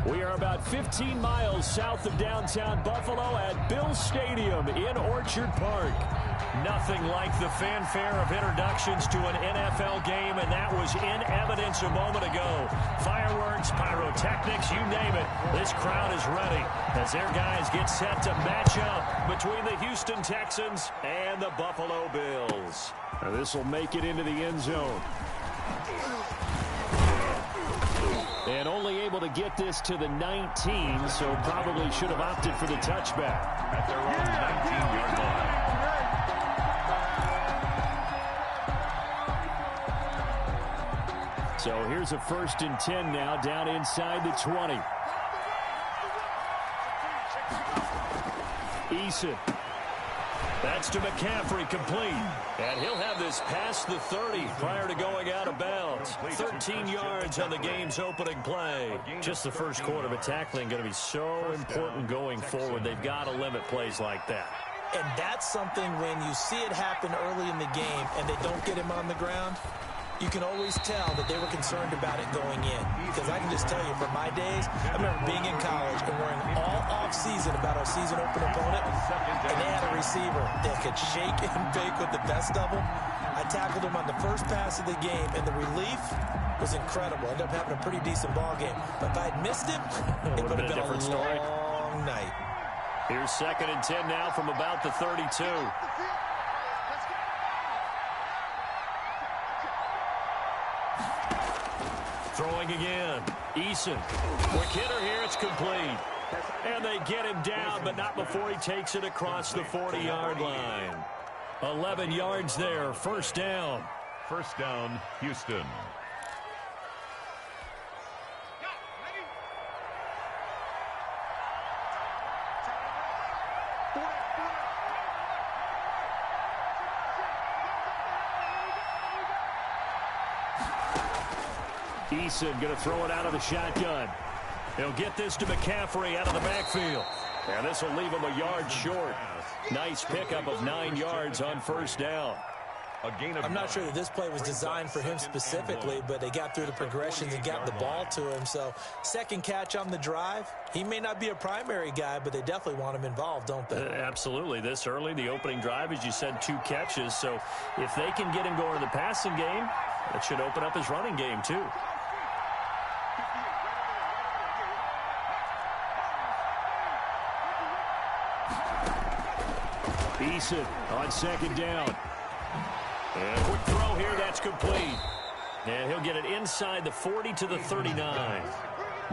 We are about 15 miles south of downtown Buffalo at Bills Stadium in Orchard Park. Nothing like the fanfare of introductions to an NFL game, and that was in evidence a moment ago. Fireworks, pyrotechnics, you name it. This crowd is ready as their guys get set to match up between the Houston Texans and the Buffalo Bills. Now this will make it into the end zone. And only able to get this to the 19, so probably should have opted for the touchback. At their own 19-yard line. So here's a 1st and 10 now, down inside the 20. Eason. That's to McCaffrey, complete. And he'll have this past the 30 prior to going out of bounds. 13 yards on the game's opening play. Just the first quarter, but tackling going to be so important going forward. They've got to limit plays like that. And that's something when you see it happen early in the game and they don't get him on the ground, you can always tell that they were concerned about it going in. Because I can just tell you, from my days, I remember being in college and worrying all off-season about our season open opponent, and they had a receiver that could shake and bake with the best of them. I tackled him on the first pass of the game, and the relief was incredible. Ended up having a pretty decent ball game. But if I had missed him, it would have been a different story. Long night. Here's 2nd and 10 now from about the 32. Throwing again. Eason. Quick hitter here. It's complete. And they get him down, but not before he takes it across the 40-yard line. 11 yards there. 1st down. 1st down, Houston. Eason going to throw it out of the shotgun. He'll get this to McCaffrey out of the backfield. And this will leave him a yard short. Nice pickup of 9 yards on 1st down. I'm not sure that this play was designed for him specifically, but they got through the progressions and got the ball to him. So 2nd catch on the drive. He may not be a primary guy, but they definitely want him involved, don't they? Absolutely. This early, the opening drive, as you said, 2 catches. So if they can get him going in the passing game, that should open up his running game too. Eason on 2nd down. And quick throw here, that's complete. And he'll get it inside the 40 to the 39.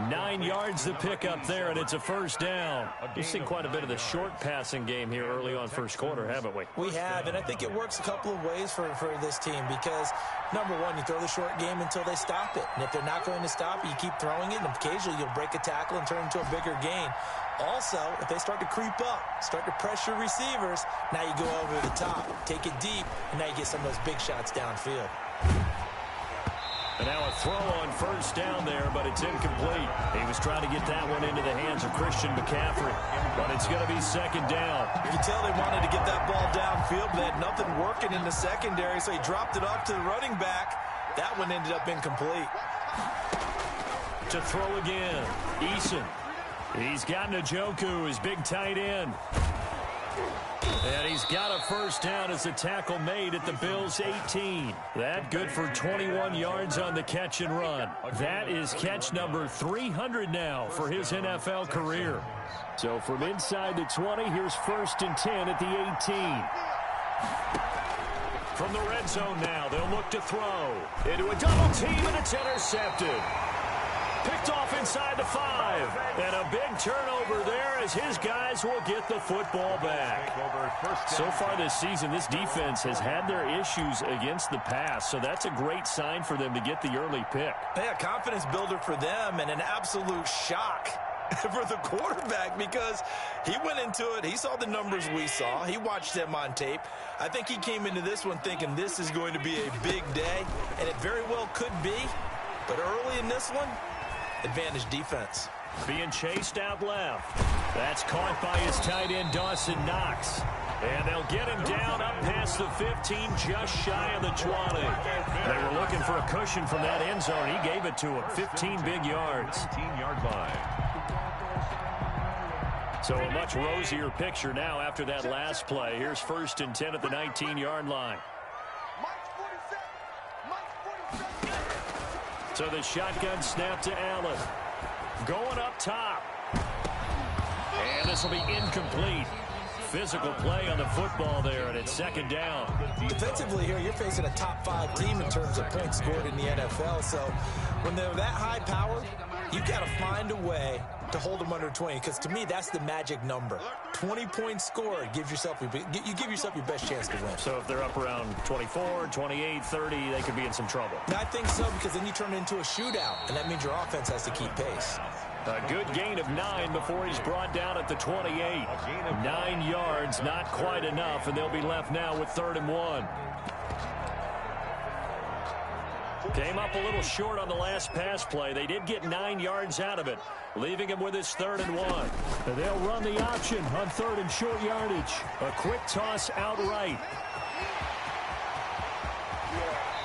9 yards the pickup there, and it's a 1st down. We've seen quite a bit of the short passing game here early on 1st quarter, haven't we? We have, and I think it works a couple of ways for this team because, number one, you throw the short game until they stop it. And if they're not going to stop it, you keep throwing it, and occasionally you'll break a tackle and turn it into a bigger gain. Also, if they start to creep up, start to pressure receivers, now you go over the top, take it deep, and now you get some of those big shots downfield. And now a throw on 1st down there, but it's incomplete. He was trying to get that one into the hands of Christian McCaffrey, but it's going to be 2nd down. You can tell they wanted to get that ball downfield, but they had nothing working in the secondary, so he dropped it off to the running back. That one ended up incomplete. To throw again, Eason. He's got Njoku, his big tight end. And he's got a 1st down as the tackle made at the Bills' 18. That good for 21 yards on the catch and run. That is catch number 300 now for his NFL career. So from inside the 20, here's 1st and 10 at the 18. From the red zone now, they'll look to throw. Into a double team, and it's intercepted. Picked off inside the 5. And a big turnover there as his guys will get the football back. So far this season, this defense has had their issues against the pass. So that's a great sign for them to get the early pick. Yeah, confidence builder for them and an absolute shock for the quarterback because he went into it. He saw the numbers we saw. He watched them on tape. I think he came into this one thinking this is going to be a big day, and it very well could be. But early in this one, advantage defense. Being chased out left. That's caught by his tight end, Dawson Knox. And they'll get him down up past the 15, just shy of the 20. They were looking for a cushion from that end zone. He gave it to him. 15 big yards. 19-yard line. So a much rosier picture now after that last play. Here's 1st and 10 at the 19-yard line. So the shotgun snap to Allen. Going up top. And this will be incomplete. Physical play on the football there, and it's 2nd down. Defensively here, you're facing a top 5 team in terms of points scored in the NFL. So when they're that high powered, you've got to find a way to hold them under 20, because to me, that's the magic number. 20 points scored, you give yourself your best chance to win. So if they're up around 24, 28, 30, they could be in some trouble. And I think so, because then you turn it into a shootout, and that means your offense has to keep pace. A good gain of 9 before he's brought down at the 28. 9 yards, not quite enough, and they'll be left now with 3rd and 1. Came up a little short on the last pass play. They did get 9 yards out of it, leaving him with his 3rd and 1. And they'll run the option on 3rd and short yardage. A quick toss outright.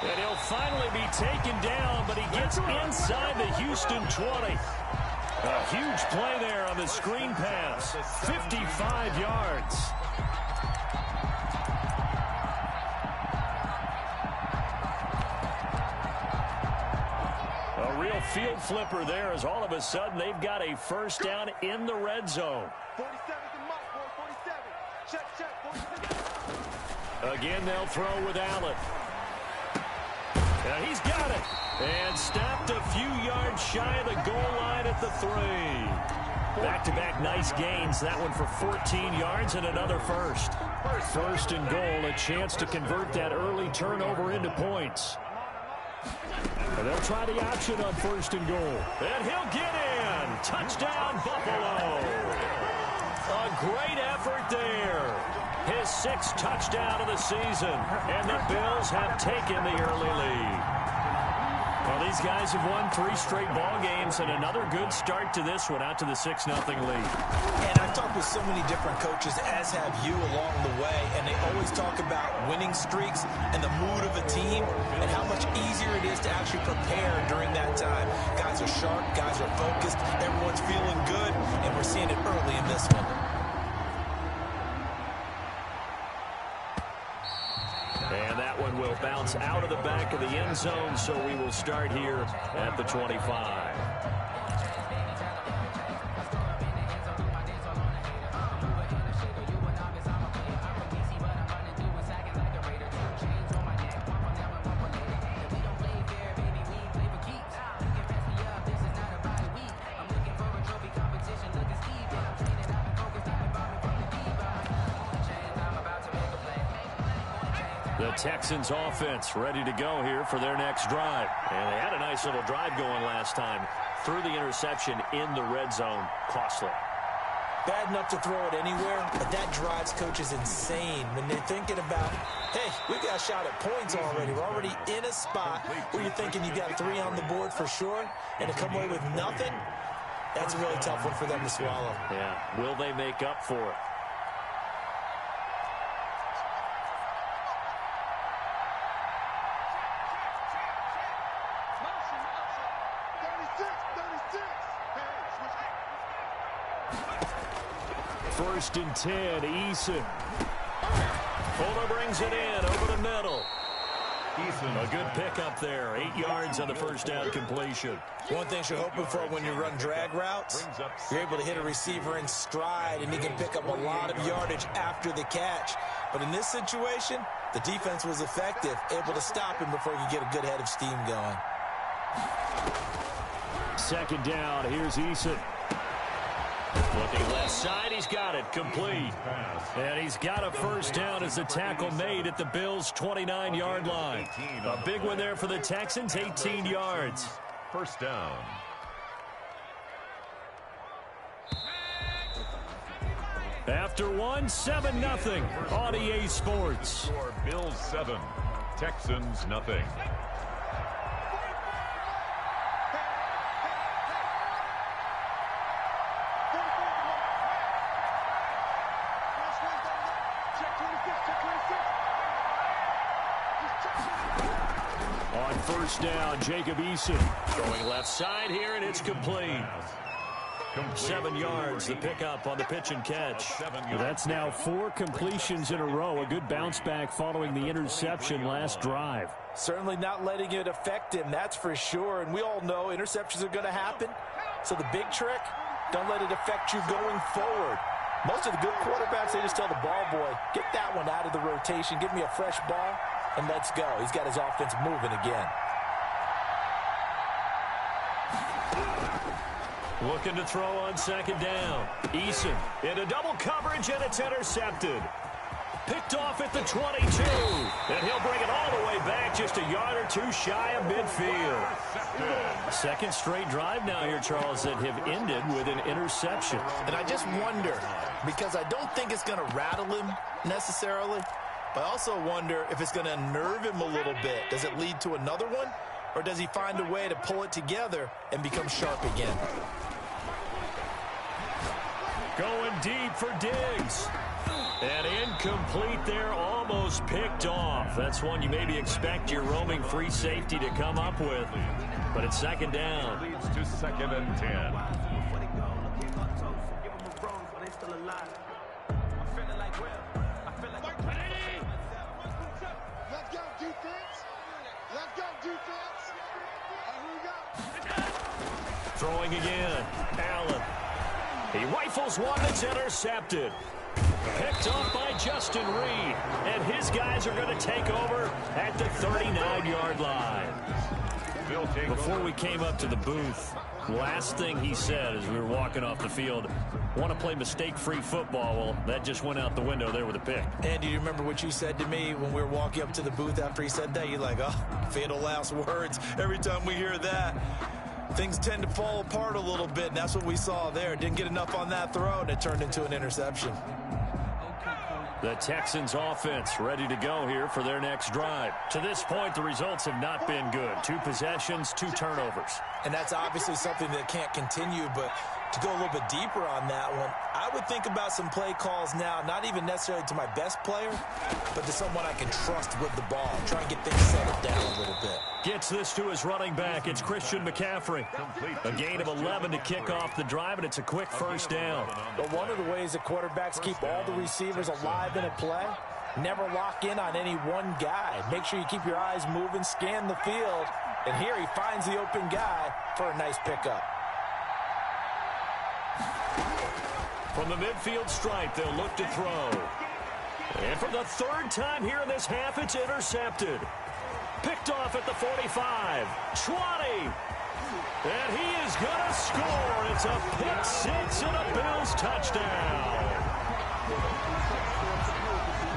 And he'll finally be taken down, but he gets inside the Houston 20. A huge play there on the screen pass. 55 yards. A real field flipper there, as all of a sudden they've got a 1st down in the red zone. 47's the mark, boy. 47. Check. Again, they'll throw with Allen. And he's got it. And stopped a few yards shy of the goal line at the 3. Back-to-back nice gains. That one for 14 yards and another 1st. 1st and goal, a chance to convert that early turnover into points. And they'll try the option on 1st and goal. And he'll get in. Touchdown, Buffalo. A great effort there. His 6th touchdown of the season. And the Bills have taken the early lead. Well, these guys have won 3 straight ball games, and another good start to this one, out to the 6-0 lead. And I've talked with so many different coaches, as have you along the way, and they always talk about winning streaks and the mood of a team and how much easier it is to actually prepare during that time. Guys are sharp, guys are focused, everyone's feeling good, and we're seeing it early in this one. And that one will bounce out of the back of the end zone, so we will start here at the 25. The Texans offense ready to go here for their next drive. And they had a nice little drive going last time. Threw the interception in the red zone. Costly. Bad enough to throw it anywhere, but that drives coaches insane when they're thinking about, hey, we've got a shot at points already. We're already in a spot where you're thinking you got 3 on the board for sure, and to come away with nothing, that's a really tough one for them to swallow. Yeah. Will they make up for it? First and 10, Eason. Fuller brings it in over the middle. Eason. A good pickup there. 8 yards on the first down completion. One thing you're hoping for when you run drag routes, you're able to hit a receiver in stride, and he can pick up a lot of yardage after the catch. But in this situation, the defense was effective, able to stop him before he could get a good head of steam going. Second down, here's Eason. Looking left side, he's got it, complete. And he's got a first down as the tackle made at the Bills' 29-yard line. A big one there for the Texans, 18 yards. First down. After one, 7-0 on EA Sports. For Bills 7, Texans nothing. On first down, Jacob Eason throwing left side here, and it's complete. 7 yards, the pickup on the pitch and catch. That's now 4 completions in a row. A good bounce back following the interception last drive. Certainly not letting it affect him, that's for sure. And we all know interceptions are going to happen. So the big trick, don't let it affect you going forward. Most of the good quarterbacks, they just tell the ball boy, get that one out of the rotation, give me a fresh ball, and let's go. He's got his offense moving again. Looking to throw on second down. Eason into double coverage, and it's intercepted. Picked off at the 22. And he'll bring it all the way back, just a yard or 2 shy of midfield. Second straight drive now here, Charles, that have ended with an interception. And I just wonder, because I don't think it's going to rattle him necessarily, but I also wonder if it's going to unnerve him a little bit. Does it lead to another one? Or does he find a way to pull it together and become sharp again? Going deep for Diggs. And incomplete there, almost picked off. That's one you maybe expect your roaming free safety to come up with. But it's second down. Leads to 2nd and 10. Let's go, defense. Let's go, defense. Here we go. Throwing again. Allen. He rifles one that's intercepted. Picked off by Justin Reed. And his guys are going to take over at the 39-yard line. Before we came up to the booth, last thing he said as we were walking off the field, want to play mistake-free football. Well, that just went out the window there with a pick. And do you remember what you said to me when we were walking up to the booth after he said that? You're like, oh, fatal last words. Every time we hear that, things tend to fall apart a little bit, and that's what we saw there. Didn't get enough on that throw, and it turned into an interception. The Texans offense ready to go here for their next drive. To this point, the results have not been good. 2 possessions, 2 turnovers. And that's obviously something that can't continue, but to go a little bit deeper on that one, I would think about some play calls now, not even necessarily to my best player, but to someone I can trust with the ball. Try and get things settled down a little bit. Gets this to his running back. It's Christian McCaffrey. A gain of 11 to kick off the drive, and it's a quick first down. But one of the ways that quarterbacks keep all the receivers alive in a play, never lock in on any one guy. Make sure you keep your eyes moving, scan the field, and here he finds the open guy for a nice pickup. From the midfield stripe, they'll look to throw. And for the 3rd time here in this half, it's intercepted. Picked off at the 45, 20. And he is going to score. It's a pick 6 and a Bills touchdown.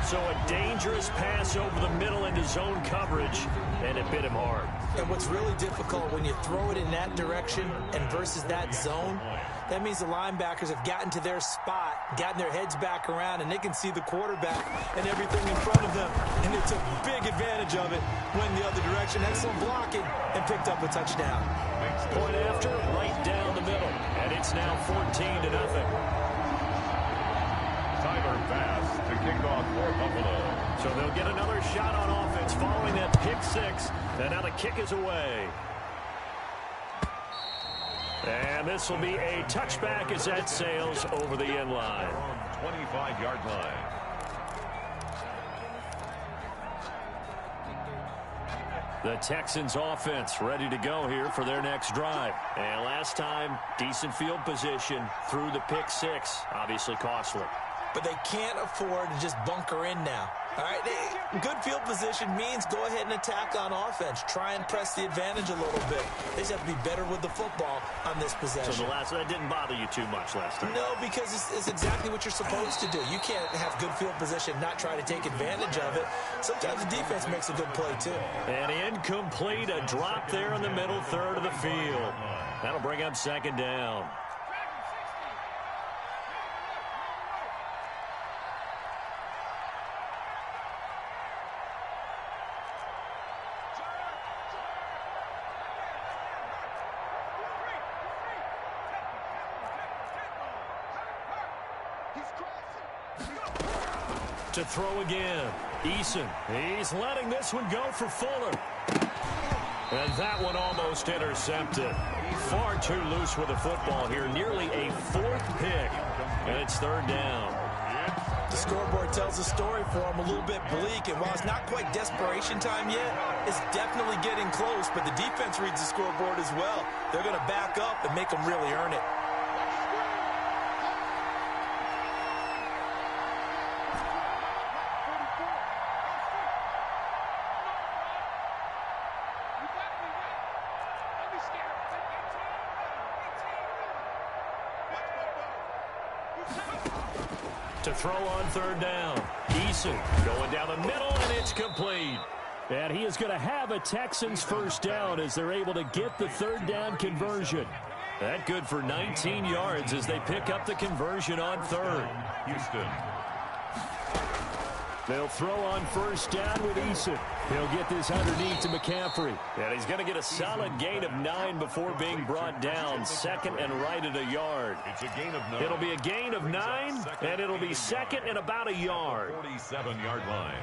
So a dangerous pass over the middle into zone coverage, and it bit him hard. And what's really difficult when you throw it in that direction and versus that zone, that means the linebackers have gotten to their spot, gotten their heads back around, and they can see the quarterback and everything in front of them. And they took big advantage of it, went the other direction, excellent blocking, and picked up a touchdown. Point after, right down the middle. And it's now 14-0. Tyler Bass to kick off for Buffalo. So they'll get another shot on offense following that pick 6. And now the kick is away. And this will be a touchback as that sails over the end line. 25-yard line. The Texans offense ready to go here for their next drive. And last time, decent field position through the pick 6. Obviously costly. But they can't afford to just bunker in now. All right, good field position means go ahead and attack on offense. Try and press the advantage a little bit. They just have to be better with the football on this possession. So that didn't bother you too much last time? No, because it's exactly what you're supposed to do. You can't have good field position, not try to take advantage of it. Sometimes the defense makes a good play, too. And incomplete, a drop there in the middle third of the field. That'll bring up second down. To throw again. Eason. He's letting this one go for Fuller. And that one almost intercepted. Far too loose with the football here. Nearly a fourth pick. And it's third down. The scoreboard tells a story for him, a little bit bleak, and while it's not quite desperation time yet, it's definitely getting close, but the defense reads the scoreboard as well. They're going to back up and make them really earn it. To throw on third down. Eason going down the middle, and it's complete. And he is going to have a Texans first down as they're able to get the third down conversion. That good for 19 yards as they pick up the conversion on third. Houston. They'll throw on first down with Eason. He'll get this underneath to McCaffrey. And he's going to get a solid gain of 9 before being brought down. Second and right at a yard. It's a gain of 9. It'll be a gain of 9, and it'll be second and about a yard. 47-yard line.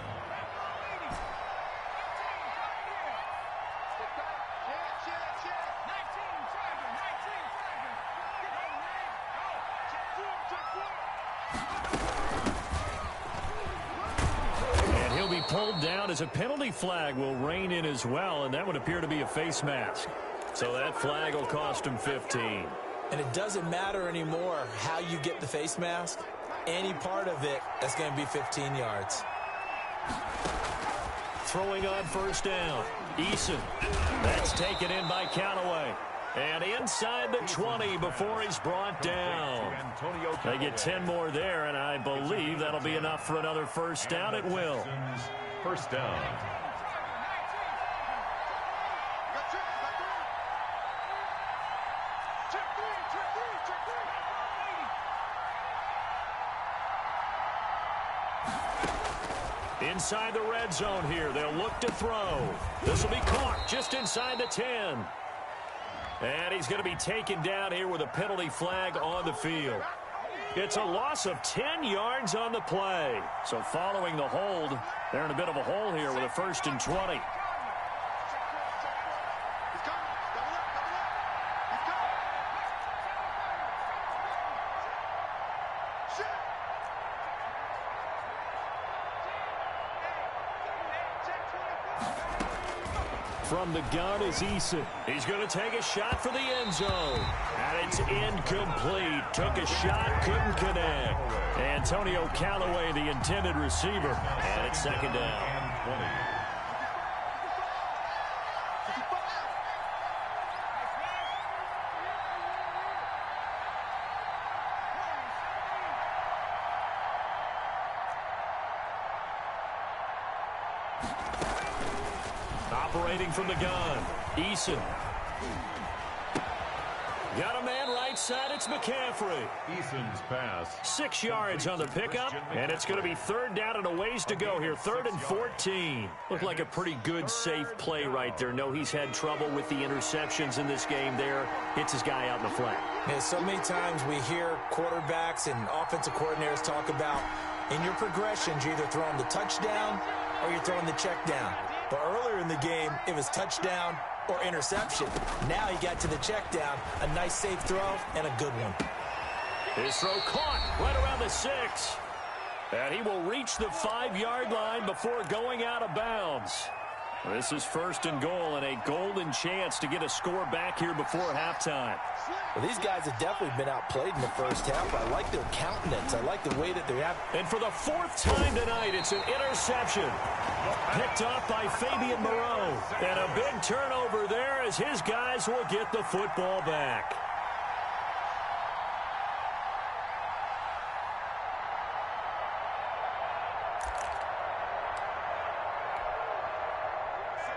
Pulled down as a penalty flag will rein in as well, and that would appear to be a face mask. So that flag will cost him 15. And it doesn't matter anymore how you get the face mask. Any part of it, that's going to be 15 yards. Throwing on first down. Eason. That's taken in by Callaway. And inside the 20 before he's brought down. They get 10 more there, and I believe that'll be enough for another first down. It will. First down. Inside the red zone here. They'll look to throw. This will be caught just inside the 10. And he's going to be taken down here with a penalty flag on the field. It's a loss of 10 yards on the play. So following the hold, they're in a bit of a hole here with a 1st and 20. From the gun is Eason. He's going to take a shot for the end zone. And it's incomplete. Took a shot, couldn't connect. Antonio Callaway, the intended receiver. And it's second down. 20. Operating from the gun, Eason. Got a man right side, it's McCaffrey. Eason's pass. 6 yards on the pickup, and it's going to be third down and a ways to go here. 3rd and 14. Looked like a pretty good, safe play right there. No, he's had trouble with the interceptions in this game there. Hits his guy out in the flat. Yeah, so many times we hear quarterbacks and offensive coordinators talk about in your progressions, you're either throwing the touchdown or you're throwing the check down. But earlier in the game, it was touchdown or interception. Now he got to the check down, a nice safe throw, and a good one. His throw caught right around the 6. And he will reach the 5-yard line before going out of bounds. This is 1st and goal and a golden chance to get a score back here before halftime. Well, these guys have definitely been outplayed in the first half. I like their countenance. I like the way that they're at. And for the 4th time tonight, it's an interception. Picked off by Fabian Moreau. And a big turnover there as his guys will get the football back.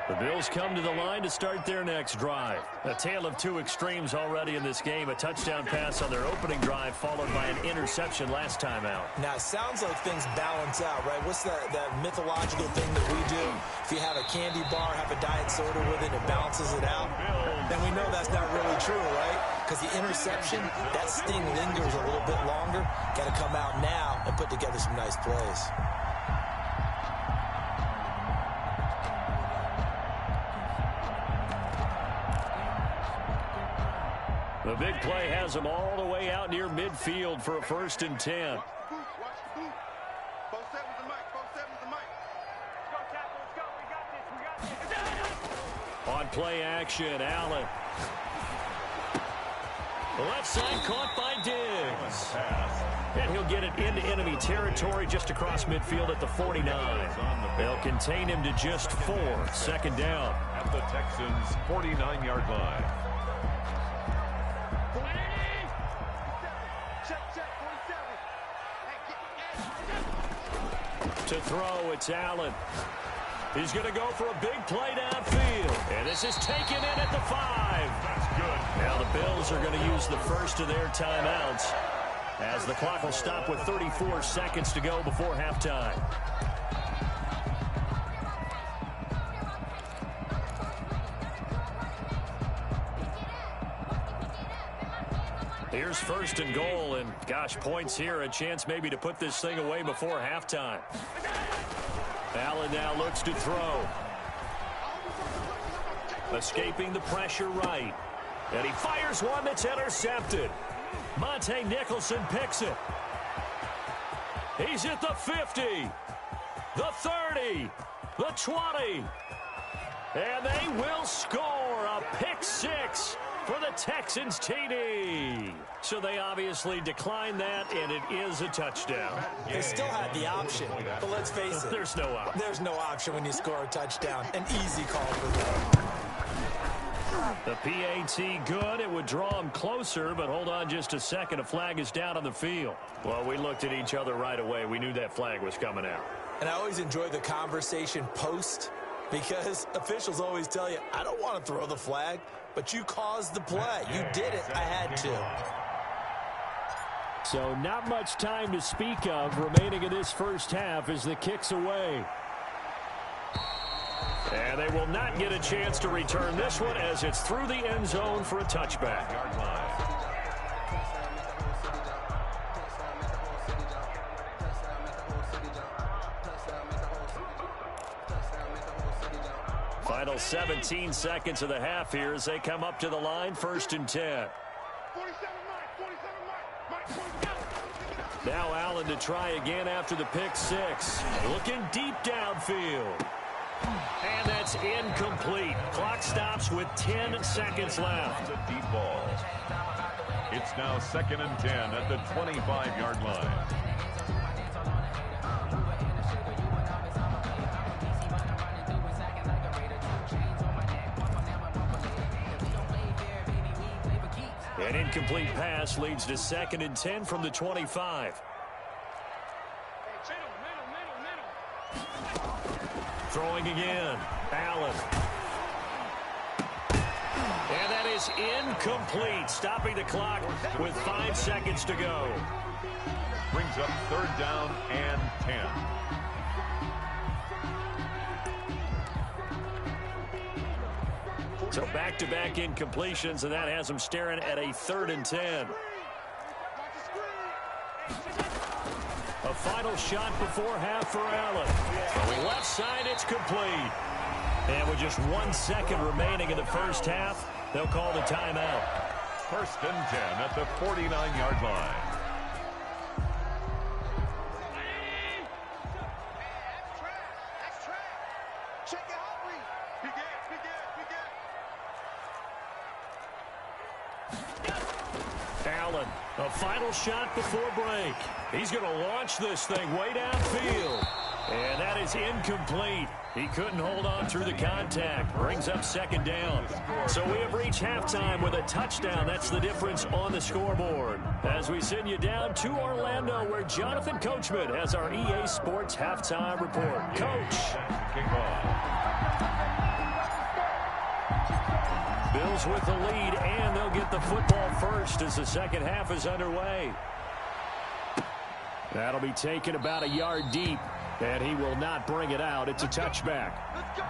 The Bills come to the line to start their next drive. A tale of two extremes already in this game. A touchdown pass on their opening drive followed by an interception last time out. Now, it sounds like things balance out, right? What's that mythological thing that we do? If you have a candy bar, have a diet soda with it, it balances it out. Then we know that's not really true, right? Because the interception, that sting lingers a little bit longer. Got to come out now and put together some nice plays. The big play has them all the way out near midfield for a 1st and 10. Watch the boot. 4-7's the mic. 4-7's the mic. Let's go, Cap. Let's go. We got this. On play action, Allen. The left side caught by Diggs. And he'll get it into enemy territory just across midfield at the 49. They'll contain him to just 4. 2nd down. At the Texans' 49-yard line. Check. 47. To throw, it's Allen. He's going to go for a big play downfield. And this is taken in at the 5. That's good. Now the Bills are going to use the first of their timeouts as the clock will stop with 34 seconds to go before halftime. Here's 1st and goal, and gosh, points here, a chance maybe to put this thing away before halftime. Allen now looks to throw. Escaping the pressure right. And he fires one that's intercepted. Monte Nicholson picks it. He's at the 50, the 30, the 20. And they will score a pick 6 for the Texans TD. So they obviously declined that, and it is a touchdown. They still had the option, but let's face it. There's no option. There's no option when you score a touchdown. An easy call for them. The PAT good. It would draw him closer, but hold on just a second. A flag is down on the field. Well, we looked at each other right away. We knew that flag was coming out. And I always enjoy the conversation post because officials always tell you, I don't want to throw the flag, but you caused the play. You did it. I had to. So not much time to speak of remaining in this first half as the kick's away. And they will not get a chance to return this one as it's through the end zone for a touchback. Yard line. Final 17 seconds of the half here as they come up to the line, 1st and 10. 47 mic. Now Allen to try again after the pick 6. Looking deep downfield. And that's incomplete. Clock stops with 10 seconds left. A deep ball. It's now 2nd and 10 at the 25-yard line. An incomplete pass leads to 2nd and 10 from the 25. Throwing again. Allen. And that is incomplete. Stopping the clock with 5 seconds to go. Brings up 3rd down and 10. So back-to-back incompletions, and that has them staring at a 3rd and 10. A final shot before half for Allen. Throwing left side, it's complete. And with just 1 second remaining in the first half, they'll call the timeout. 1st and 10 at the 49-yard line. That's trash. Check it out, Reed. Big ass. Allen, a final shot before break. He's going to launch this thing way downfield. And that is incomplete. He couldn't hold on through the contact. Brings up 2nd down. So we have reached halftime with a touchdown. That's the difference on the scoreboard. As we send you down to Orlando, where Jonathan Coachman has our EA Sports halftime report. Coach. Bills with the lead, and they'll get the football first as the second half is underway. That'll be taken about a yard deep, and he will not bring it out. It's a touchback. Let's go.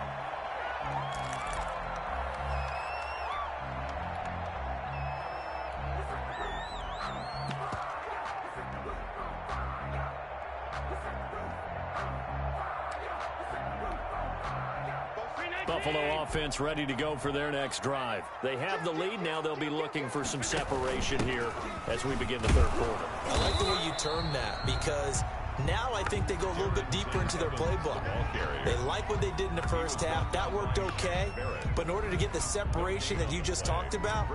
Buffalo offense ready to go for their next drive. They have the lead. Now they'll be looking for some separation here as we begin the third quarter. I like the way you term that because now I think they go a little bit deeper into their playbook. They like what they did in the first half. That worked okay. But in order to get the separation that you just talked about,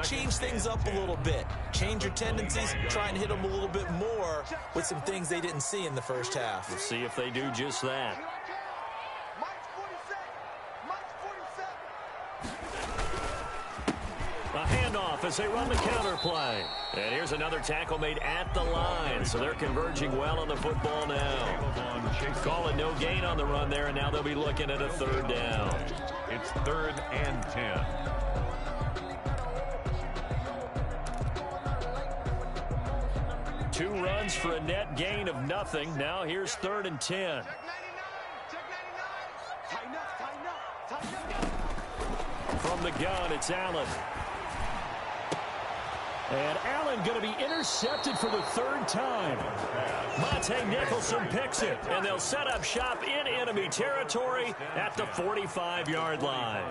change things up a little bit. Change your tendencies. Try and hit them a little bit more with some things they didn't see in the first half. We'll see if they do just that. A handoff as they run the counter play. And here's another tackle made at the line. So they're converging well on the football now. Call it no gain on the run there, and now they'll be looking at a third down. It's 3rd and 10. Two runs for a net gain of nothing. Now here's 3rd and 10. From the gun, it's Allen. And Allen going to be intercepted for the 3rd time. Monte Nicholson picks it, and they'll set up shop in enemy territory at the 45-yard line.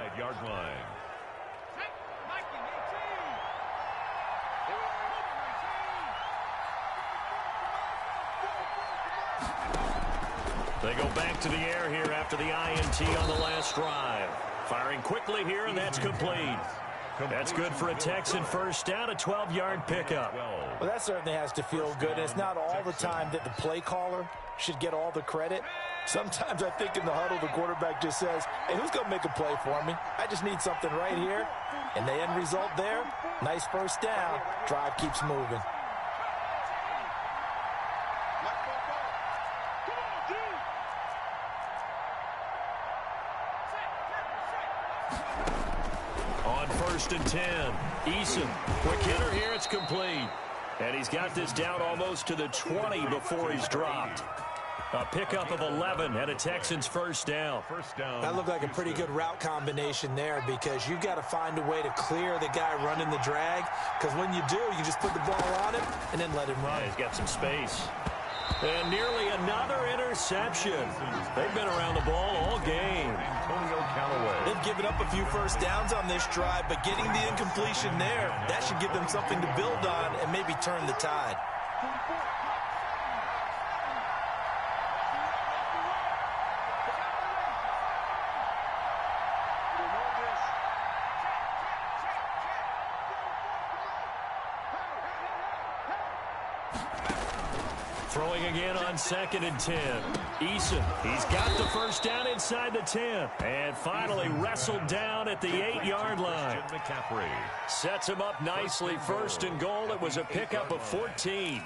They go back to the air here after the INT on the last drive. Firing quickly here, and that's complete. That's good for a Texan first down, a 12-yard pickup. Well, that certainly has to feel good. It's not all the time that the play caller should get all the credit. Sometimes I think in the huddle, the quarterback just says, hey, who's going to make a play for me? I just need something right here. And the end result there, nice first down. Drive keeps moving. On 1st and 10, Eason. Quick hitter here, it's complete. And he's got this down almost to the 20 before he's dropped. A pickup of 11 and a Texans first down. That looked like a pretty good route combination there because you've got to find a way to clear the guy running the drag. Because when you do, you just put the ball on him and then let him run. Yeah, he's got some space. And nearly another interception. They've been around the ball all game. They've given up a few first downs on this drive, but getting the incompletion there, that should give them something to build on and maybe turn the tide. Throwing again on 2nd and 10. Eason, he's got the first down inside the 10. And finally wrestled down at the 8-yard line. Sets him up nicely. 1st and goal. It was a pickup of 14.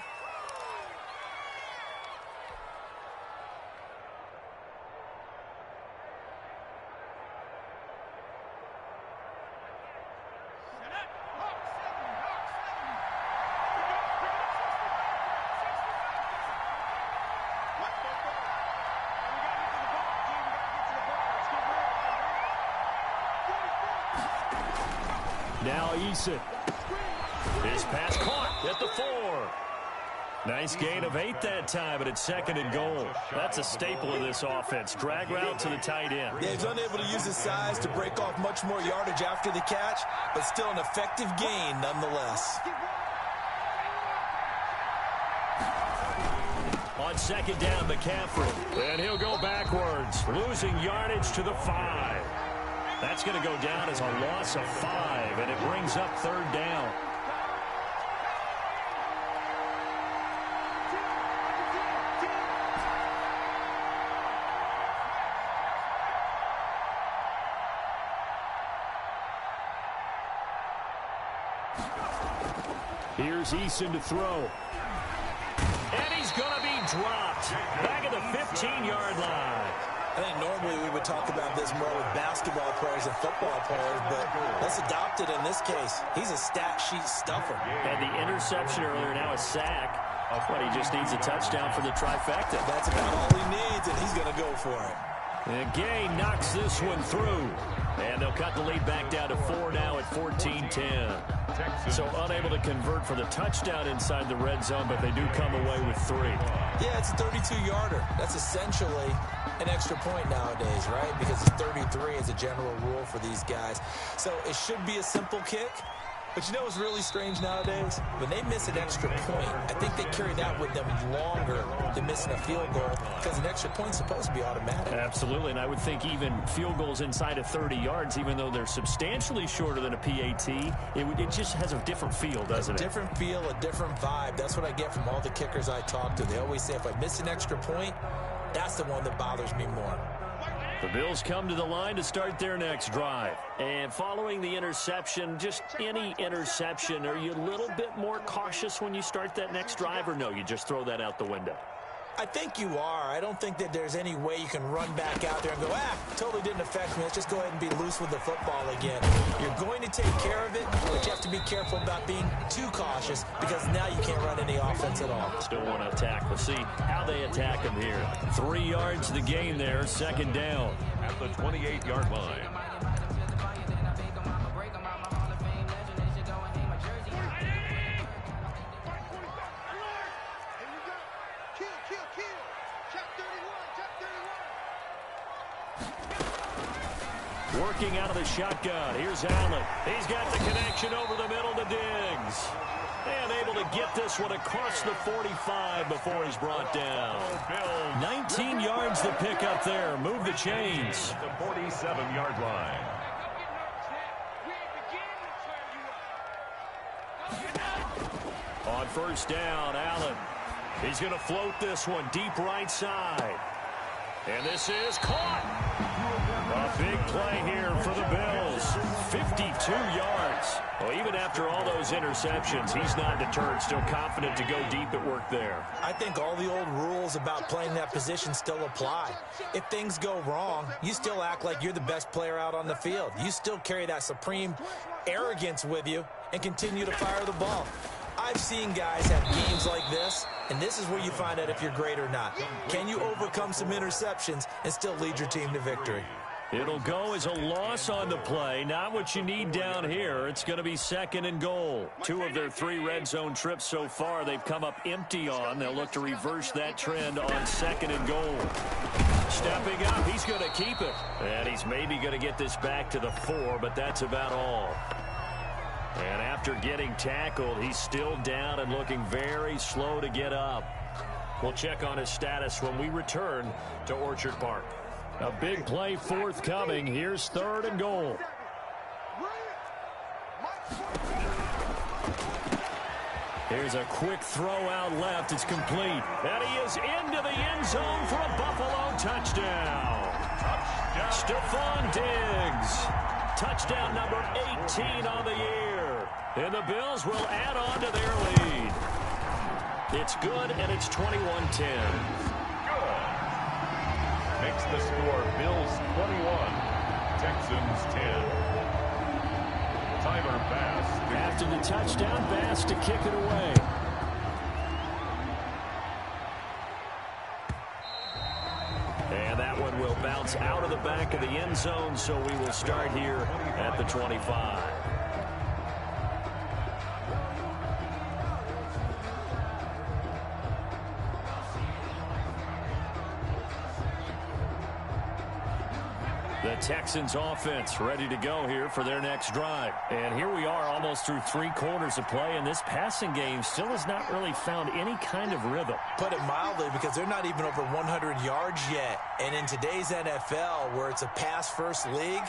Now Eason. His pass caught at the 4. Nice gain of 8 that time, but it's 2nd and goal. That's a staple of this offense. Drag route to the tight end. Yeah, he's unable to use his size to break off much more yardage after the catch, but still an effective gain nonetheless. On 2nd down, McCaffrey. And he'll go backwards, losing yardage to the 5. That's going to go down as a loss of 5, and it brings up 3rd down. Here's Eason to throw. And he's going to be dropped back at the 15-yard line. I think normally we would talk about this more with basketball players and football players, but let's adopt it in this case. He's a stat sheet stuffer. And the interception earlier, now a sack. But he just needs a touchdown for the trifecta. That's about all he needs, and he's going to go for it. And Gay knocks this one through. And they'll cut the lead back down to 4 now at 14-10. So unable to convert for the touchdown inside the red zone, but they do come away with 3. Yeah, it's a 32-yarder. That's essentially an extra point nowadays, right? Because it's 33 as a general rule for these guys. So it should be a simple kick. But you know what's really strange nowadays? When they miss an extra point, I think they carry that with them longer than missing a field goal because an extra point's supposed to be automatic. Absolutely, and I would think even field goals inside of 30 yards, even though they're substantially shorter than a PAT, it just has a different feel, doesn't it? A different feel, a different vibe. That's what I get from all the kickers I talk to. They always say if I miss an extra point, that's the one that bothers me more. The Bills come to the line to start their next drive. And following the interception, just any interception, are you a little bit more cautious when you start that next drive, or no, you just throw that out the window? I think you are. I don't think that there's any way you can run back out there and go, totally didn't affect me. Let's just go ahead and be loose with the football again. You're going to take care of it, but you have to be careful about being too cautious because now you can't run any offense at all. Still want to attack. We'll see how they attack him here. 3 yards to the gain there, second down. At the 28-yard line. Working out of the shotgun. Here's Allen. He's got the connection over the middle to Diggs. And able to get this one across the 45 before he's brought down. 19 yards to pick up there. Move the chains. The 47-yard line. On first down, Allen. He's going to float this one deep right side. And this is caught. A big play here for the Bills. 52 yards. Well, even after all those interceptions, he's not deterred. Still confident to go deep at work there. I think all the old rules about playing that position still apply. If things go wrong, you still act like you're the best player out on the field. You still carry that supreme arrogance with you and continue to fire the ball. I've seen guys have games like this, and this is where you find out if you're great or not. Can you overcome some interceptions and still lead your team to victory? It'll go as a loss on the play. Not what you need down here. It's going to be second and goal. 2 of their 3 red zone trips so far they've come up empty on. They'll look to reverse that trend on second and goal. Stepping up, he's going to keep it. And he's maybe going to get this back to the 4, but that's about all. And after getting tackled, he's still down and looking very slow to get up. We'll check on his status when we return to Orchard Park. A big play forthcoming. Here's third and goal. Here's a quick throw out left. It's complete. And he is into the end zone for a Buffalo touchdown. Stephon Diggs. Touchdown number 18 on the year. And the Bills will add on to their lead. It's good, and it's 21-10. Makes the score Bills 21, Texans 10. Tyler Bass. After the touchdown, Bass to kick it away. And that one will bounce out of the back of the end zone, so we will start here at the 25. The Texans offense ready to go here for their next drive. And here we are almost through 3 quarters of play, and this passing game still has not really found any kind of rhythm. Put it mildly, because they're not even over 100 yards yet. And in today's NFL, where it's a pass-first league,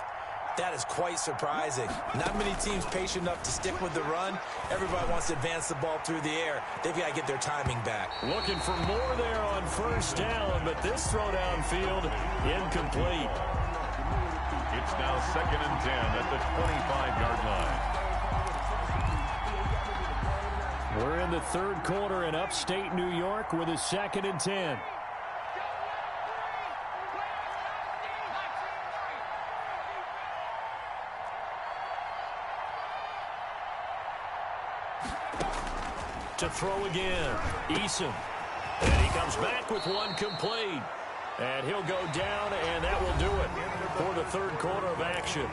that is quite surprising. Not many teams patient enough to stick with the run. Everybody wants to advance the ball through the air. They've got to get their timing back. Looking for more there on first down, but this throw downfield incomplete. It's now second and 10 at the 25-yard line. We're in the third quarter in upstate New York with a second and 10. To throw again, Eason. And he comes back with one complete. And he'll go down, and that will do it for the third quarter of action.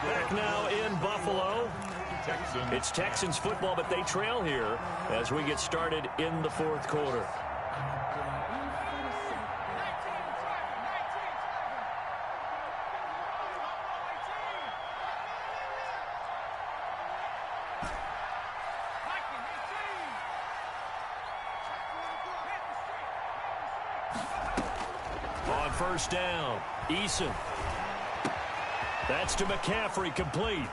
Back now in Buffalo. It's Texans football, but they trail here as we get started in the fourth quarter. On first down, Eason. That's to McCaffrey, complete.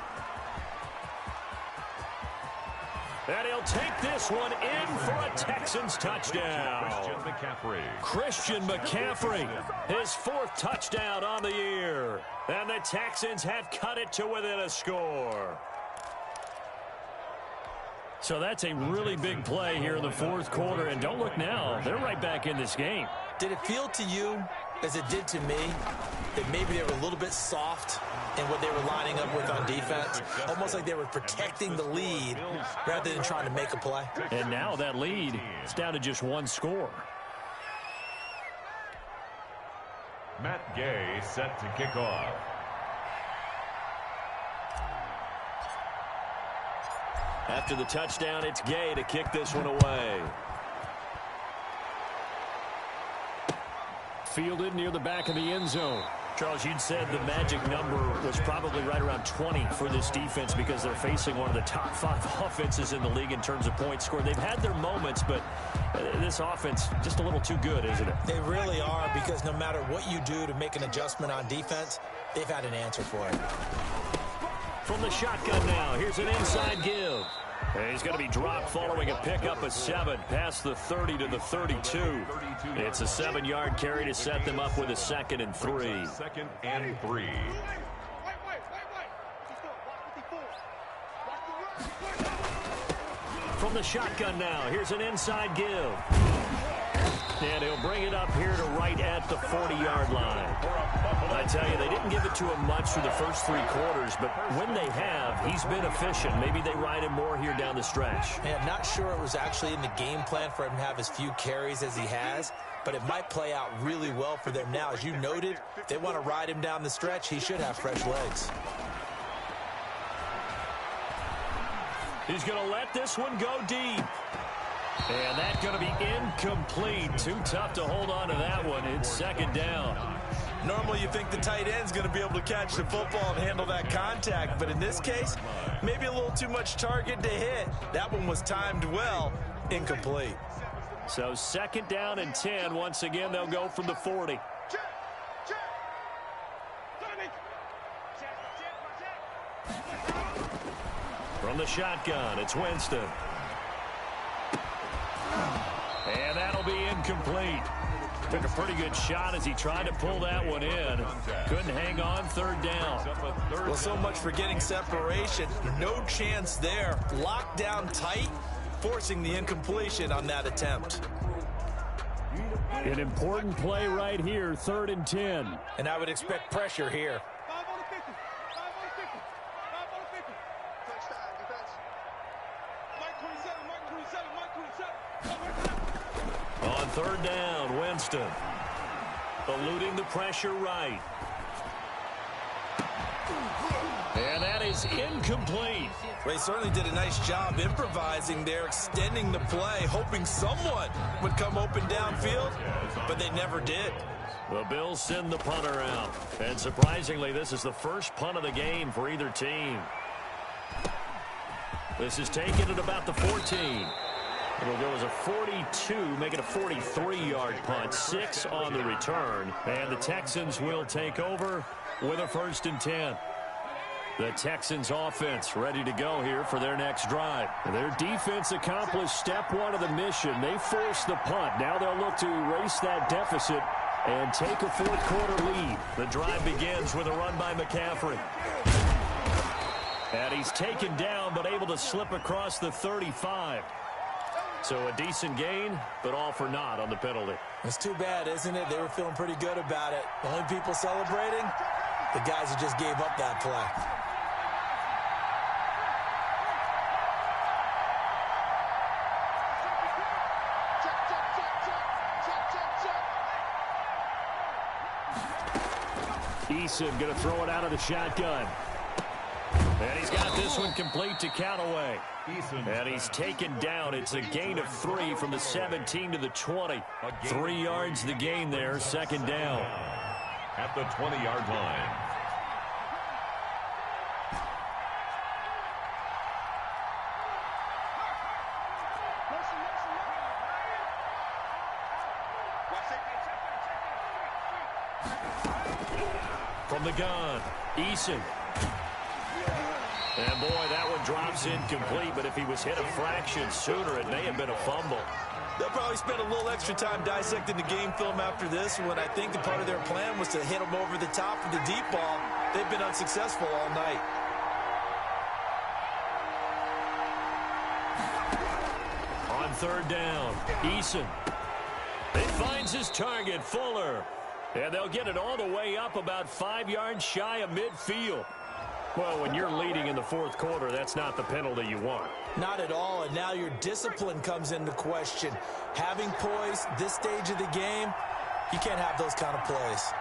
And he'll take this one in for a Texans touchdown. Christian McCaffrey, his fourth touchdown on the year. And the Texans have cut it to within a score. So that's a really big play here in the fourth quarter. And don't look now, they're right back in this game. Did it feel to you, as it did to me, that maybe they were a little bit soft in what they were lining up with on defense? Almost like they were protecting the lead rather than trying to make a play. And now that lead is down to just one score. Matt Gay set to kick off. After the touchdown, it's Gay to kick this one away. Fielded near the back of the end zone. Charles, you'd said the magic number was probably right around 20 for this defense because they're facing one of the top 5 offenses in the league in terms of points scored. They've had their moments, but this offense just a little too good, isn't it? They really are, because no matter what you do to make an adjustment on defense, they've had an answer for it. From the shotgun now, here's an inside give. And he's going to be dropped following a pickup of 7 past the 30 to the 32. It's a 7-yard carry to set them up with a 2nd and 3. 2nd and 3. From the shotgun now, here's an inside give. And he'll bring it up here to right at the 40-yard line. I tell you, they didn't give it to him much through the first 3 quarters, but when they have, he's been efficient. Maybe they ride him more here down the stretch. I'm not sure it was actually in the game plan for him to have as few carries as he has, but it might play out really well for them now. As you noted, if they want to ride him down the stretch, he should have fresh legs. He's going to let this one go deep. And that's going to be incomplete. Too tough to hold on to that one. It's 2nd down. Normally you think the tight end's going to be able to catch the football and handle that contact, but in this case, maybe a little too much target to hit. That one was timed well. Incomplete. So 2nd down and 10. Once again, they'll go from the 40. From the shotgun, it's Winston. And that'll be incomplete. Took a pretty good shot as he tried to pull that one in. Couldn't hang on, 3rd down. Well, so much for getting separation. No chance there. Locked down tight, forcing the incompletion on that attempt. An important play right here, 3rd and 10. And I would expect pressure here. 5 on the 50. 5 on the 50. 5 on the 50. Touchdown, defense. Mike 27, Mike 27, Mike 27. On 3rd down, Winston. Eluding the pressure right. And that is incomplete. Well, he certainly did a nice job improvising there, extending the play, hoping someone would come open downfield, but they never did. The Bills send the punter out. And surprisingly, this is the first punt of the game for either team. This is taken at about the 14. It'll go as a 42, make it a 43-yard punt. 6 on the return. And the Texans will take over with a 1st and 10. The Texans offense ready to go here for their next drive. Their defense accomplished step 1 of the mission. They forced the punt. Now they'll look to erase that deficit and take a 4th quarter lead. The drive begins with a run by McCaffrey. And he's taken down but able to slip across the 35. So a decent gain, but all for naught on the penalty. It's too bad, isn't it? They were feeling pretty good about it. The only people celebrating, the guys who just gave up that play. Eason going to throw it out of the shotgun. And he's got this one complete to Callaway. And he's taken down. It's a gain of 3 from the 17 to the 20. 3 yards the gain there, second down. At the 20-yard line. From the gun, Eason. And, boy, that one drops incomplete, but if he was hit a fraction sooner, it may have been a fumble. They'll probably spend a little extra time dissecting the game film after this when I think the part of their plan was to hit them over the top of the deep ball. They've been unsuccessful all night. On third down, Eason. He finds his target, Fuller. And they'll get it all the way up about 5 yards shy of midfield. Well, when you're leading in the fourth quarter, that's not the penalty you want. Not at all, and now your discipline comes into question. Having poise this stage of the game, you can't have those kind of plays.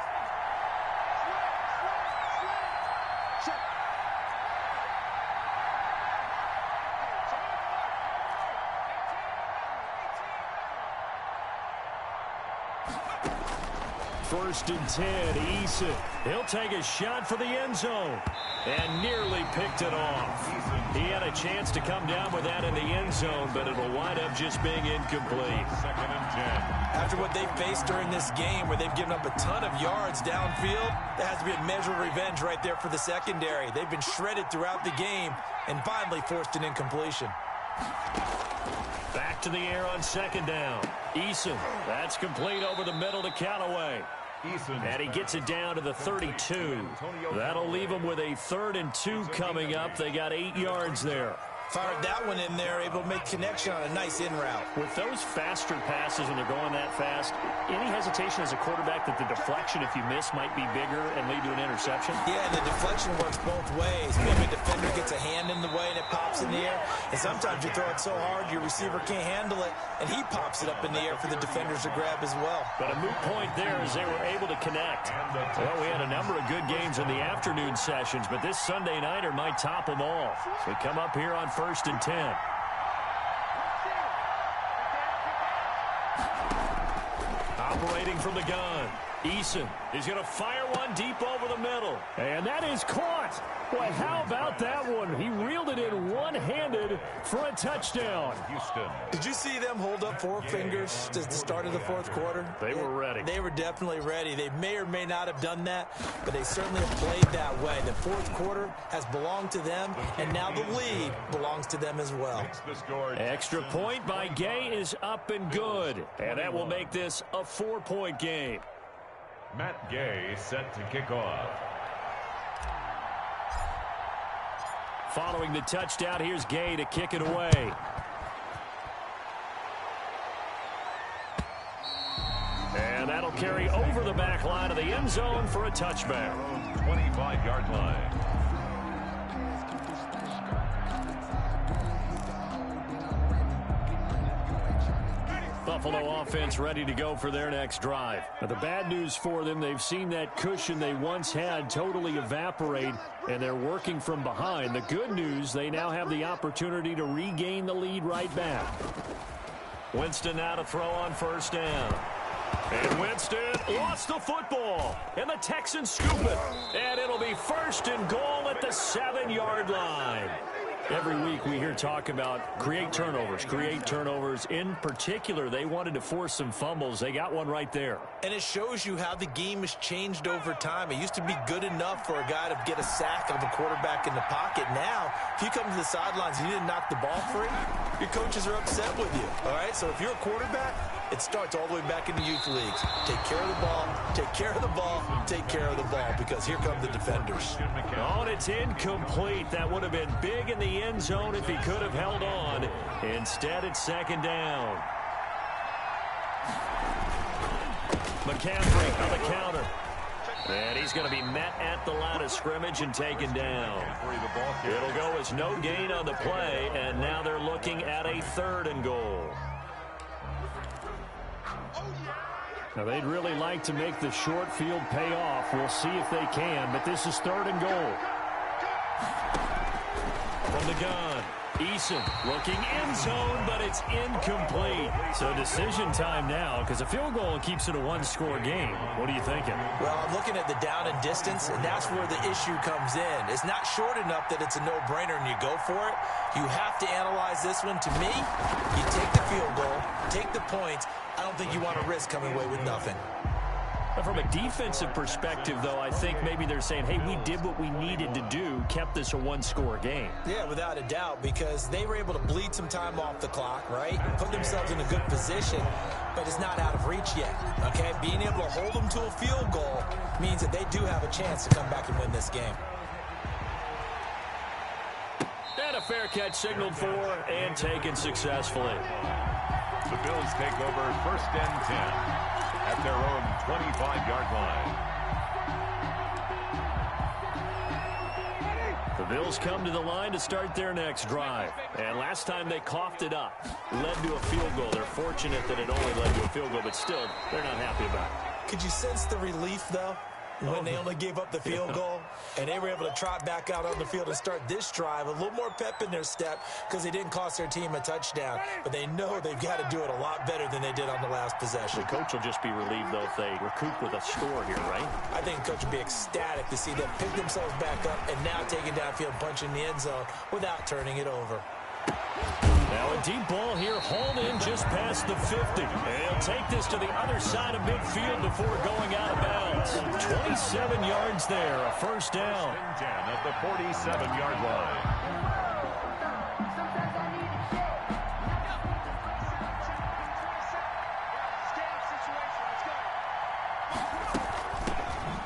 First and 10, Eason. He'll take a shot for the end zone. And nearly picked it off. He had a chance to come down with that in the end zone, but it'll wind up just being incomplete. Second and 10. After what they've faced during this game where they've given up a ton of yards downfield, there has to be a measure of revenge right there for the secondary. They've been shredded throughout the game and finally forced an incompletion. Back to the air on second down. Eason. That's complete over the middle to Callaway. And he gets it down to the 32. That'll leave him with a 3rd and 2 coming up. They got 8 yards there. Fired that one in there, able to make connection on a nice in route. With those faster passes when they're going that fast, any hesitation as a quarterback that the deflection, if you miss, might be bigger and lead to an interception? Yeah, and the deflection works both ways. Maybe a defender gets a hand in the way and it pops in the air. And sometimes you throw it so hard your receiver can't handle it, and he pops it up in the air for the defenders to grab as well. But a moot point there as they were able to connect. Well, we had a number of good games in the afternoon sessions, but this Sunday nighter might top them all. So we come up here on first and 10. Operating from the gun, Eason is going to fire one deep over the middle. And that is caught. Boy, how about that one? He reeled it in one-handed for a touchdown. Houston. Did you see them hold up 4 fingers at the start of the fourth quarter? They were ready. They were definitely ready. They may or may not have done that, but they certainly have played that way. The fourth quarter has belonged to them, and now the lead belongs to them as well. Extra point by Gay is up and good. And that will make this a 4-point game. Matt Gay set to kick off. Following the touchdown, here's Gay to kick it away. And that'll carry over the back line of the end zone for a touchback. 25-yard line. Buffalo offense ready to go for their next drive. Now, the bad news for them, they've seen that cushion they once had totally evaporate, and they're working from behind. The good news, they now have the opportunity to regain the lead right back. Winston now to throw on first down. And Winston lost the football. And the Texans scoop it. And it'll be first and goal at the 7-yard line. Every week we hear talk about create turnovers. In particular, they wanted to force some fumbles. They got one right there. And it shows you how the game has changed over time. It used to be good enough for a guy to get a sack of a quarterback in the pocket. Now, if you come to the sidelines and you didn't knock the ball free, your coaches are upset with you. All right, so if you're a quarterback, it starts all the way back in the youth leagues. Take care of the ball, take care of the ball, take care of the ball, because here come the defenders. Oh, and it's incomplete. That would have been big in the end zone if he could have held on. Instead, it's second down. McCaffrey on the counter. And he's going to be met at the line of scrimmage and taken down. It'll go as no gain on the play, and now they're looking at a 3rd and goal. Now, they'd really like to make the short field pay off. We'll see if they can, but this is 3rd and goal. From the gun, Eason looking end zone, but it's incomplete. So decision time now, because a field goal keeps it a one-score game. What are you thinking? Well, I'm looking at the down and distance, and that's where the issue comes in. It's not short enough that it's a no-brainer and you go for it. You have to analyze this one. To me, you take the field goal, take the points. I don't think you want to risk coming away with nothing. From a defensive perspective, though, I think maybe they're saying, hey, we did what we needed to do, kept this a one-score game. Yeah, without a doubt, because they were able to bleed some time off the clock, right? Put themselves in a good position, but it's not out of reach yet, okay? Being able to hold them to a field goal means that they do have a chance to come back and win this game. And a fair catch signaled for and taken successfully. The Bills take over 1st and 10. At their own 25-yard line. The Bills come to the line to start their next drive. And last time they coughed it up, led to a field goal. They're fortunate that it only led to a field goal, but still, they're not happy about it. Could you sense the relief, though, when they only gave up the field goal and they were able to trot back out on the field and start this drive? A little more pep in their step because they didn't cost their team a touchdown, but they know they've got to do it a lot better than they did on the last possession. The coach will just be relieved, though, if they recoup with a score here, right? I think the coach will be ecstatic to see them pick themselves back up and now taking downfield, punching the end zone without turning it over. Now a deep ball here, hauled in just past the 50. And he'll take this to the other side of midfield before going out of bounds. 27 yards there, a 1st down. 10 at the 47-yard line.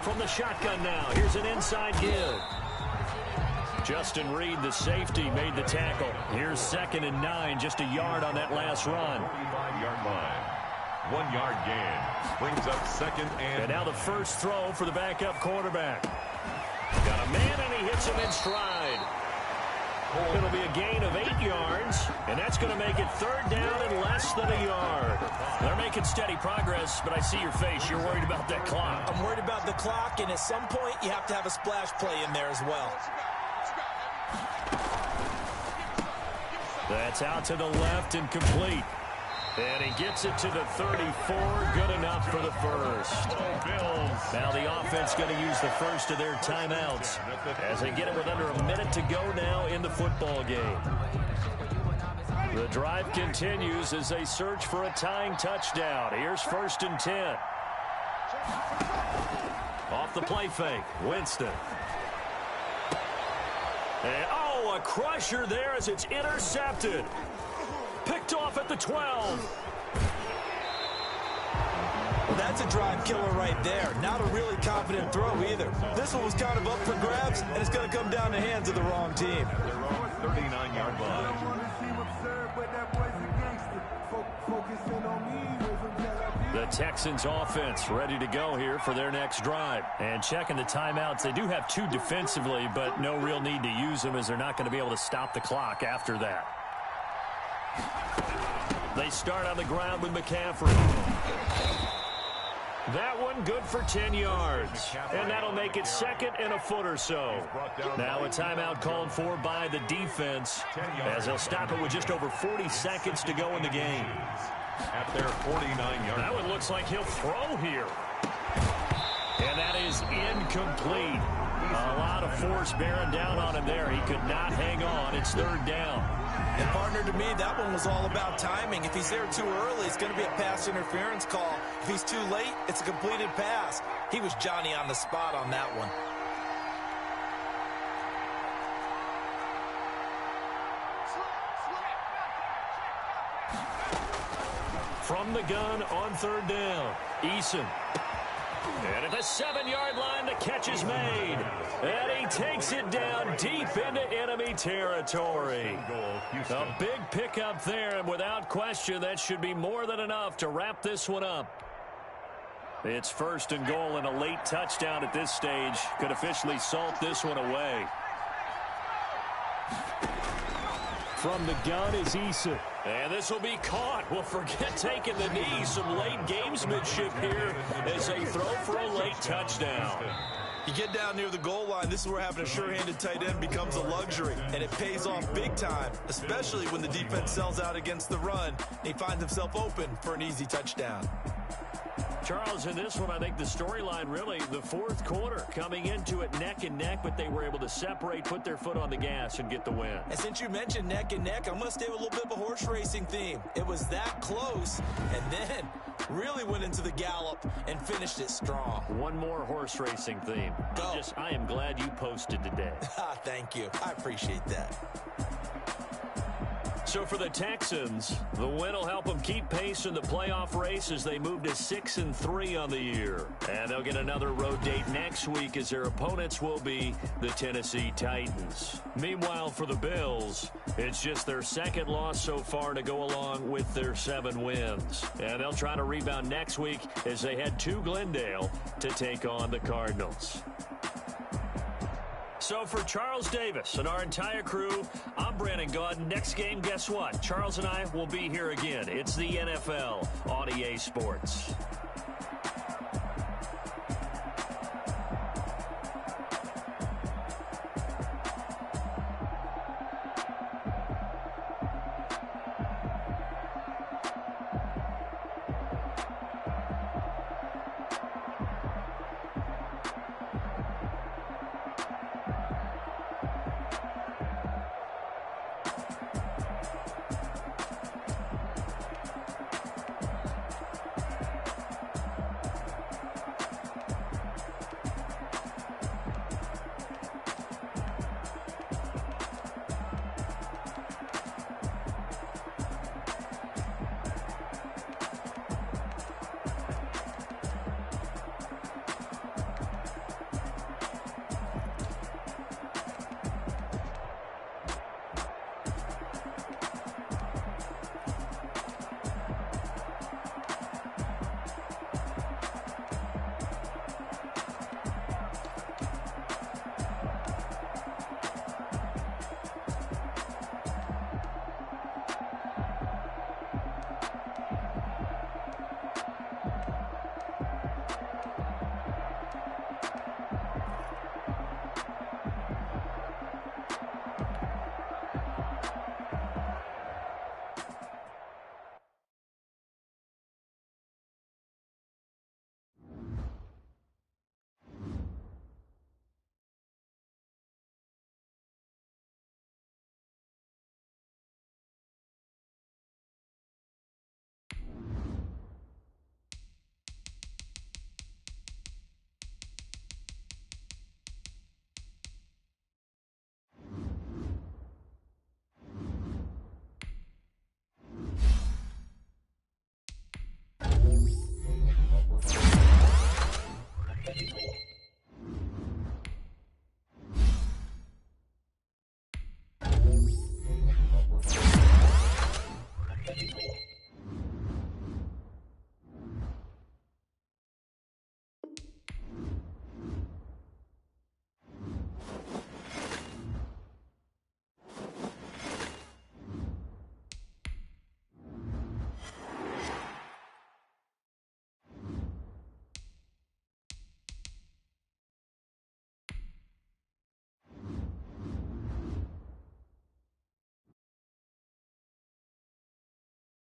From the shotgun now, here's an inside give. Justin Reed, the safety, made the tackle. Here's 2nd and 9, just a yard on that last run. 45-yard line. 1-yard gain. Brings up 2nd and... And now the first throw for the backup quarterback. Got a man, and he hits him in stride. It'll be a gain of 8 yards, and that's going to make it 3rd down and less than a yard. They're making steady progress, but I see your face. You're worried about that clock. I'm worried about the clock, and at some point, you have to have a splash play in there as well. That's out to the left and complete. And he gets it to the 34. Good enough for the first. Now the offense going to use the first of their timeouts as they get it with under a minute to go now in the football game. The drive continues as they search for a tying touchdown. Here's 1st and 10. Off the play fake, Winston. And, a crusher there as it's intercepted. Picked off at the 12. Well, that's a drive killer right there. Not a really confident throw either. This one was kind of up for grabs, and it's going to come down the hands of the wrong team. Their own 39-yard line. The Texans offense ready to go here for their next drive. And checking the timeouts, they do have 2 defensively, but no real need to use them as they're not going to be able to stop the clock after that. They start on the ground with McCaffrey. That one good for 10 yards. And that'll make it 2nd and a foot or so. Now a timeout called for by the defense as they'll stop it with just over 40 seconds to go in the game. At their 49-yard. That one looks like he'll throw here. And that is incomplete. A lot of force bearing down on him there. He could not hang on. It's 3rd down. And partner, to me, that one was all about timing. If he's there too early, it's going to be a pass interference call. If he's too late, it's a completed pass. He was Johnny on the spot on that one. From the gun on 3rd down, Eason. And at the 7-yard line, the catch is made. And he takes it down deep into enemy territory. A big pickup there, and without question, that should be more than enough to wrap this one up. It's 1st and goal, and a late touchdown at this stage could officially salt this one away. From the gun is Eason. And this will be caught. Well, forget taking the knee. Some late gamesmanship here as they throw for a late touchdown. You get down near the goal line, this is where having a sure-handed tight end becomes a luxury, and it pays off big time, especially when the defense sells out against the run, and he finds himself open for an easy touchdown. Charles, in this one, I think the storyline really, the fourth quarter, coming into it neck and neck, but they were able to separate, put their foot on the gas, and get the win. And since you mentioned neck and neck, I'm going to stay with a little bit of a horse racing theme. It was that close, and then really went into the gallop and finished it strong. One more horse racing theme. Go. I am glad you posted today. Thank you. I appreciate that. So for the Texans, the win will help them keep pace in the playoff race as they move to 6-3 on the year. And they'll get another road date next week as their opponents will be the Tennessee Titans. Meanwhile, for the Bills, it's just their second loss so far to go along with their 7 wins. And they'll try to rebound next week as they head to Glendale to take on the Cardinals. So for Charles Davis and our entire crew, I'm Brandon Gaudin. Next game, guess what? Charles and I will be here again. It's the NFL on EA Sports.